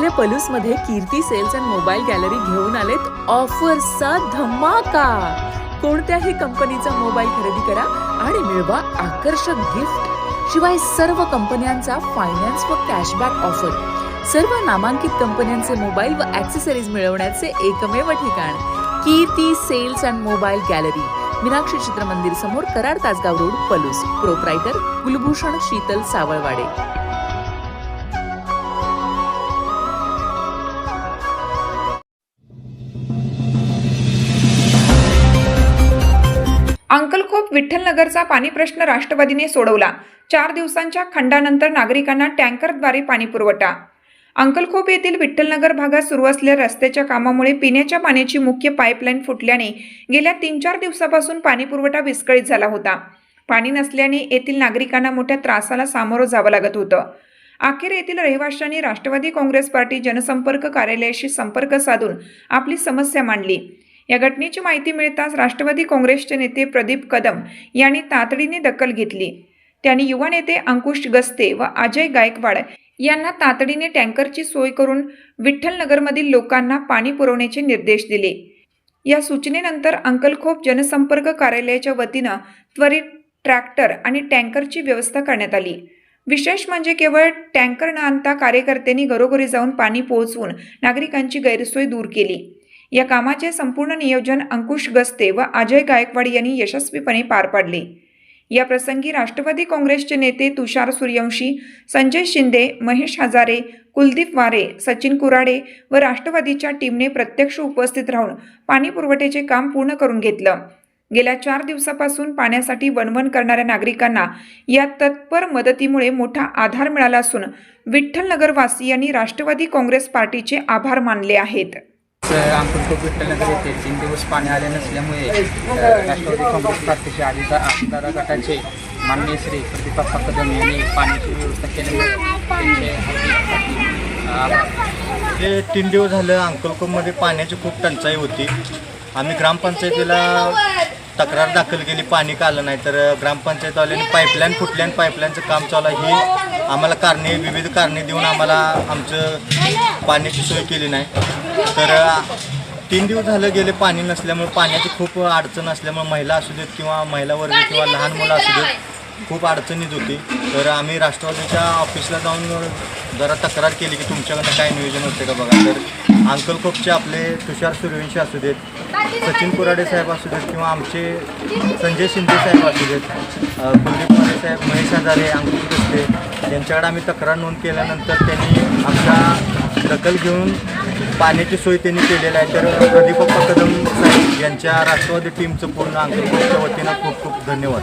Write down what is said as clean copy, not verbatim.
आपल्या पलूसमध्ये कीर्ती sales and mobile gallery घेऊन आलेत ऑफर्सचा धमाका। कोणत्याही कंपनीचा मोबाईल खरेदी करा आणि मिळवा आकर्षक गिफ्ट। शिवाय सर्व कंपन्यांचा फायनान्स व कॅशबॅक ऑफर। सर्व नामांकित कंपन्यांचे मोबाईल व ॲक्सेसरीज मिळवण्याचे एकमेव ठिकाण Kirti sales and mobile gallery, Meenakshi Chitramandir समोर, कराड तासगाव रोड, पलूस। प्रोप्रायटर कुलभूषण शीतल सावळवाडे। अंकलखोप विठ्ठलनगरचा पाणी प्रश्न राष्ट्रवादीने सोडवला। 4 दिवसांच्या खंडानंतर नागरिकांना टँकरद्वारे पाणी पुरवठा। अंकलखोप येथील विठ्ठलनगर भागात सुरू असलेल्या रस्त्याच्या कामामुळे पिण्याच्या पाण्याची मुख्य पाईपलाईन फुटल्याने गेल्या 3-4 दिवसापासून पाणी पुरवठा विस्कळीत झाला होता। पाणी नसल्याने येथील नागरिकांना मोठ्या त्रासाला सामोरं जावं लागत होतं। अखेर येथील रहिवाशांनी राष्ट्रवादी काँग्रेस पार्टी जनसंपर्क कार्यालयाशी संपर्क साधून आपली समस्या मांडली। या घटनेची माहिती मिळताच राष्ट्रवादी काँग्रेसचे नेते प्रदीप कदम यांनी तातडीने दखल घेतली। त्यांनी युवा नेते अंकुश गस्ते व अजय गायकवाड यांना तातडीने टँकरची सोय करून विठ्ठलनगरमधील लोकांना पाणी पुरवण्याचे निर्देश दिले। या सूचनेनंतर अंकलखोप जनसंपर्क कार्यालयाच्या वतीनं त्वरित ट्रॅक्टर आणि टँकरची व्यवस्था करण्यात आली। विशेष म्हणजे केवळ टँकर न आणता कार्यकर्त्यांनी घरोघरी जाऊन पाणी पोहोचवून नागरिकांची गैरसोय दूर केली। या कामाचे संपूर्ण नियोजन अंकुश गस्ते व अजय गायकवाड यांनी यशस्वीपणे पार पाडले। या प्रसंगी राष्ट्रवादी काँग्रेसचे नेते तुषार सूर्यवंशी, संजय शिंदे, महेश हजारे, कुलदीप वारे, सचिन कुराडे व राष्ट्रवादीच्या टीमने प्रत्यक्ष उपस्थित राहून पाणी पुरवठ्याचे काम पूर्ण करून घेतलं। गेल्या 4 दिवसापासून पाण्यासाठी वणवण करणाऱ्या नागरिकांना या तत्पर मदतीमुळे मोठा आधार मिळाला असून विठ्ठलनगरवासियांनी राष्ट्रवादी काँग्रेस पार्टीचे आभार मानले आहेत। अंकलखोप विठ्ठलनगर येथे 3 दिवस पाणी आले नसल्यामुळे राष्ट्रवादी काँग्रेस पार्टीचे आदिदादा गटाचे माननीय श्री प्रदीप कदम यांनी पाण्याची व्यवस्था केल्यामुळे हे 3 दिवस झालं अंकलखोपमध्ये पाण्याची खूप टंचाई होती। आम्ही ग्रामपंचायतीला तक्रार दाखल केली, पाणी का आलं नाही, तर ग्रामपंचायतवाल्यांनी पाईपलाईन फुटली आणि पाईपलाईनचं काम चालू आहे ही आम्हाला विविध कारणे देऊन आम्हाला आमचं पाण्याची सोय केली नाही। तर 3 दिवस झालं गेले पाणी नसल्यामुळे, पाण्याची खूप अडचण असल्यामुळे महिला असू देत किंवा महिला वर्ग किंवा लहान मुलं असू देत खूप अडचणीत होती। तर आम्ही राष्ट्रवादीच्या ऑफिसला जाऊन जरा तक्रार केली की तुमच्याकडनं काय नियोजन होते का बघा। तर अंकलखोपचे आपले तुषार सूर्यवंशी असू देत, सचिन कुराडे साहेब असू देत किंवा आमचे संजय शिंदे साहेब असू देत, कुलदीप वारे साहेब, महेश हजारे, अंकुश गस्ते यांच्याकडे आम्ही तक्रार नोंद केल्यानंतर त्यांनी आमच्या दखल घेऊन पाण्याची सोय त्यांनी केलेली आहे। तर प्रदीप कदम साहेब यांच्या राष्ट्रवादी टीमचं पूर्ण अंकलखोपच्या वतीनं खूप खूप धन्यवाद।